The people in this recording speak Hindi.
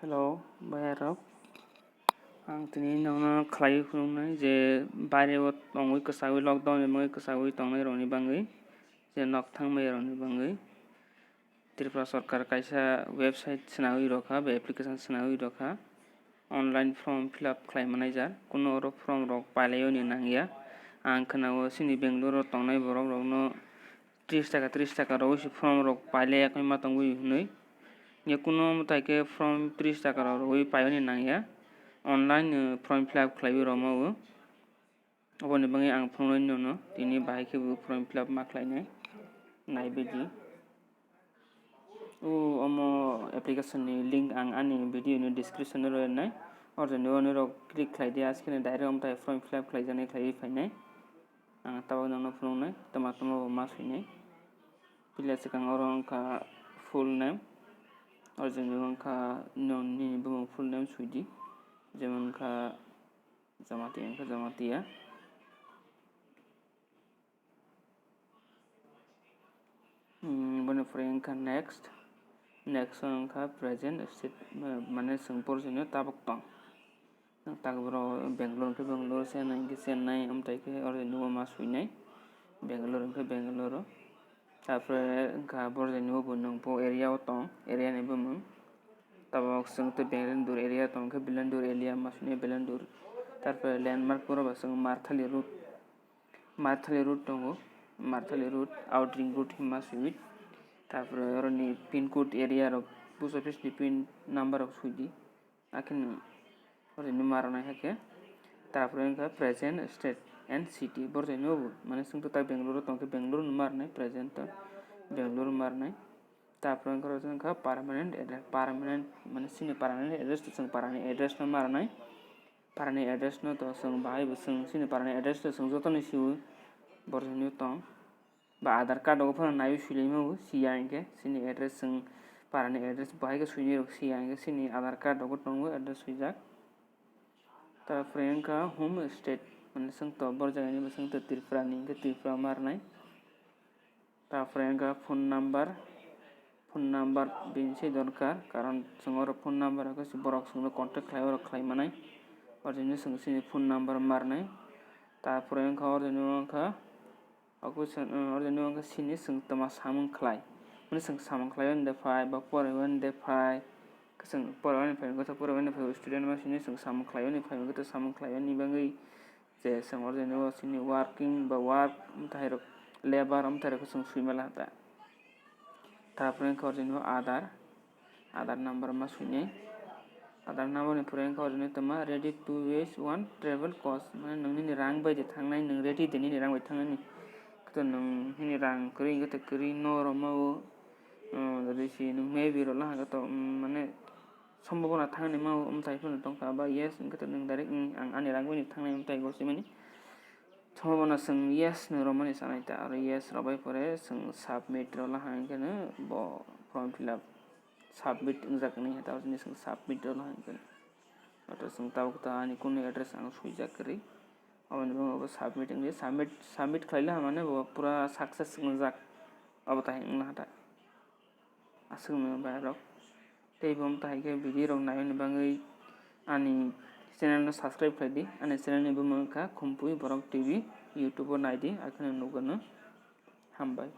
हेलो बायरक आं दिनै नोंनो खालाय खुलुमनाय जे बायरायाव तंगै कसागै लकडाउन एबा कसागै तंनाय रनि बाङै जे नकथांमै रनि बाङै त्रिपुरा सरकार कायसा वेबसाइट सनागै रखा बे एप्लिकेशन सनागै रखा ऑनलाइन फॉर्म फिल अप खालामनाय जा कुनो रो फॉर्म रक पालायो नि नांगिया आं खोनागो सिनि बेंगलुरु तंनाय बरक रकनो 30 टाका रो फॉर्म रक पालाया मा तंगै हुनै ये कुनो ताके फॉर्म 30 टाका रो पायो नि नांगिया ऑनलाइन फॉर्म फिल अप खालायो रमावो अबनि बाङै आं फंनाय नुनो दिनै बाहायखैबो फॉर्म फिल अप मा खालायनाय नायबायदि अमो एप्लिकेशन नि लिंक आं आंनि वीडियो नि डिस्क्रिप्शन रो होनाय और जने रो क्लिक खालायदि आजके डायरेक्ट हमथाय फॉर्म फिल अप खालायजानाय खालाय फायनाय आं ताव ननो फंनाय तमातम मा सैनाय प्लेस का और उनका फुल नेम और जने उनका नोंनि बुम फुल नेम सुइदि जेमन उनका जमातिया बने फ्रेंड का नेक्स्ट उनका प्रेजेंट स्टेट माने संपुर जने ताबक तंग तागब्रो बेंगलुरु से चेन्नई हमथाय के और नुवा मा सुइनाय बेंगलुरु तापर उनका बरजेनु बुनंपो एरिया तंग एरिया ने बुम तब संगत बेंगलुरु एरिया तंग के बेलंदुर एरिया मा सुइनाय बेलंदुर तापर लैंडमार्क पुरो बसंग मार्थाली रूट तंगो मार्थाली रूट आउटरिंग रूट मा सुइट तापर रनि पिन कोड एरिया रो पोस्ट ऑफिस नि पिन नंबर ऑफ सुइदि आखिन रनि मारनाय हके तापर उनका प्रेजेंट स्टेट एंड सिटी बरजेनु माने संगत ता बेंगलुरु तंग के बेंगलुरु मारनाय प्रेजेंट बेंगलुरु मारनाय तापर उनका परमानेंट माने सिनि परमानेंट एड्रेस संग परमानेंट एड्रेस न मारनाय परमानेंट एड्रेस न तो संग बाहाय संग सिनि परमानेंट एड्रेस संग जतन सिउ बरजेनु तंग बा आधार कार्ड ओफर नाय सुइलेमो सिया इनके सिनि एड्रेस संग परमानेंट एड्रेस बाहाय के सुइनि सिया इनके सिनि आधार कार्ड ओको तंगो एड्रेस सुइजाक तापर उनका होम स्टेट माने संग तो बरजायनि संग तो त्रिपुरा नि के त्रिपुरा मारनाय तापर उनका फोन नंबर बिनसे दरकार कारण संग फोन नंबर को बरक संग कांटेक्ट खालाय मानाय और जने संग सिनि फोन नंबर मारनाय तापर उनका और जने उनका सिनि संग तमा सामन खालाय माने संग सामन खालाय दे फाय बा परवन दे फाय संग परवन फाय गथ परवन फाय स्टूडेंट मा सिनि संग सामन खालाय फाय गथ सामन खालाय नि बाङै जे संग और जने सिनि वर्किंग बा वर्क थायरो लेबर थायरो संग सुइमाला ता तापर उनका और जने आधार नंबर मा सुइने आधार नंबर नि पुरे उनका और जने तमा ready to waste one travel cost माने नोंनि रां बायदि थांनाय नों रेडी देनि रां बायदि थांनायनि तो नोंनि रां करि नरमाव जदिसि नों मेबी रला हागा तो माने सम्भावना थांनाय माव हमथायफोर दंखा बा यस इनका नों डायरेक्ट आं आनि रां बायदि थांनाय हमथाय गसे माने सम्भावना जों यस न रमानि सानायता और यस रबाय परे जों सबमिट रला हांगेनो ब फॉर्म फिल अप सबमिट जाकनि हता जों सबमिट रला हांगेनो अतो जों तावक आनि कुन एड्रेस आं सुइजाकरि अब सबमिट खालायला माने पूरा सक्सेस जाक अब ताहे नहाता आसुम बायरक तेबम ताहे के वीडियो रं नायनि बाङै आनि चैनल न सब्सक्राइब खालायदि आनि चैनल नि बुमखा खुमपुई बरक टीवी यूट्यूब नायदि आखने नुगोनो हामबाय।